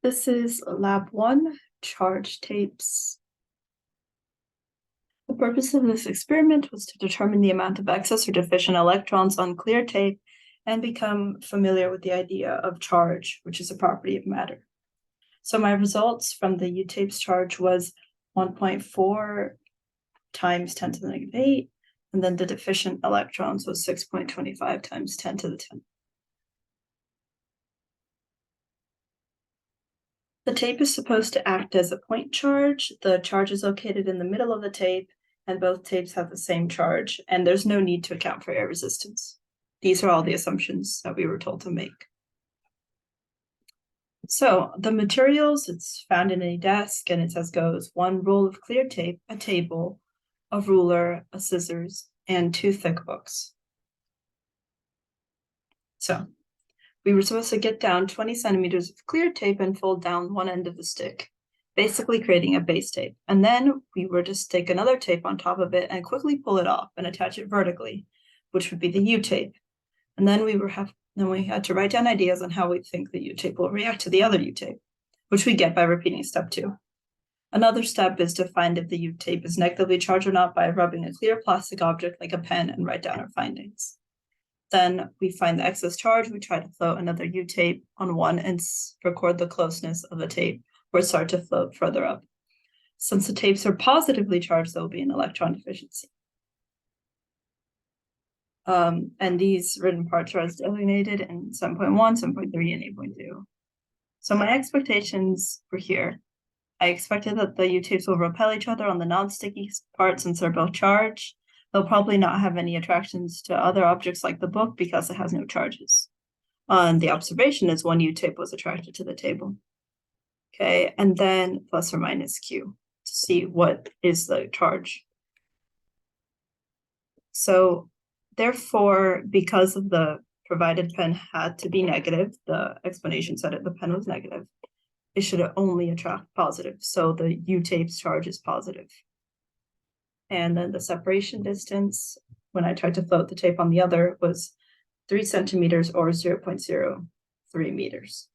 This is lab 1, charge tapes. The purpose of this experiment was to determine the amount of excess or deficient electrons on clear tape and become familiar with the idea of charge, which is a property of matter. So my results from the U-tape's charge was 1.4 times 10 to the negative 8, and then the deficient electrons was 6.25 times 10 to the 10. The tape is supposed to act as a point charge. The charge is located in the middle of the tape, and both tapes have the same charge, and there's no need to account for air resistance. These are all the assumptions that we were told to make. So the materials, it's found in a desk, and it's as goes: 1 roll of clear tape, a table, a ruler, a scissors, and 2 thick books. So we were supposed to get down 20 centimeters of clear tape and fold down one end of the stick, basically creating a base tape. And then we were to stick another tape on top of it and quickly pull it off and attach it vertically, which would be the U-tape. And then we had to write down ideas on how we think the U-tape will react to the other U-tape, which we get by repeating step 2. Another step is to find if the U-tape is negatively charged or not by rubbing a clear plastic object like a pen and write down our findings. Then we find the excess charge. We try to float another U-tape on one and record the closeness of the tape or start to float further up. Since the tapes are positively charged, there will be an electron deficiency. And these written parts are as designated in 7.1, 7.3, and 8.2. So my expectations were here. I expected that the U-tapes will repel each other on the non-sticky parts since they're both charged. They'll probably not have any attractions to other objects like the book because it has no charges. The observation is 1 U-tape was attracted to the table. Okay, and then plus or minus Q to see what is the charge. So therefore, because of the provided pen had to be negative, the explanation said the pen was negative, it should only attract positive. So the U-tape's charge is positive. And then the separation distance, when I tried to float the tape on the other, was 3 centimeters or 0.03 meters.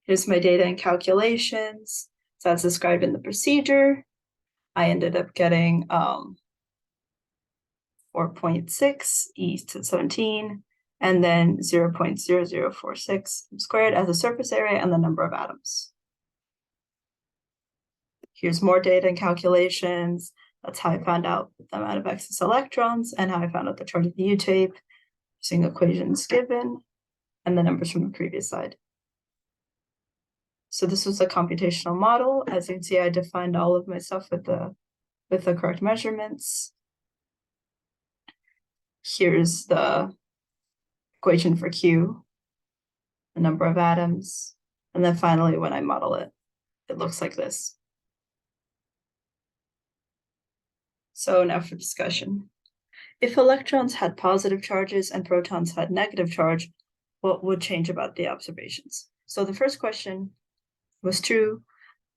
Here's my data and calculations. So as described in the procedure, I ended up getting 4.6 e to 17, and then 0.0046 squared as a surface area and the number of atoms. Here's more data and calculations. That's how I found out the amount of excess electrons and how I found out the charge of the U-tape using equations given and the numbers from the previous slide. So this was a computational model. As you can see, I defined all of my stuff with the correct measurements. Here's the equation for Q, the number of atoms, and then finally, when I model it, it looks like this. So now for discussion. If electrons had positive charges and protons had negative charge, what would change about the observations? So the first question was true.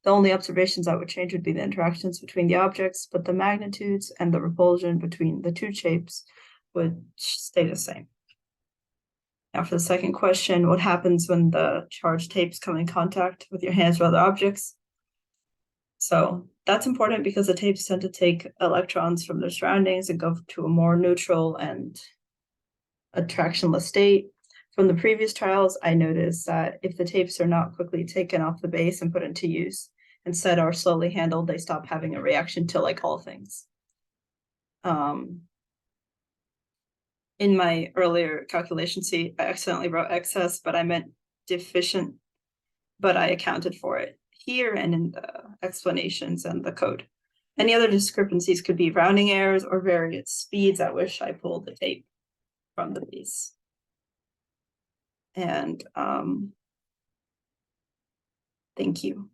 The only observations that would change would be the interactions between the objects, but the magnitudes and the repulsion between the two shapes would stay the same. Now for the second question, what happens when the charged tapes come in contact with your hands or other objects? So that's important because the tapes tend to take electrons from their surroundings and go to a more neutral and attractionless state. From the previous trials, I noticed that if the tapes are not quickly taken off the base and put into use, instead are slowly handled, they stop having a reaction to like all things. In my earlier calculation sheet, I accidentally wrote excess, but I meant deficient, but I accounted for it here and in the explanations and the code. Any other discrepancies could be rounding errors or various speeds at which I pulled the tape from the base. And thank you.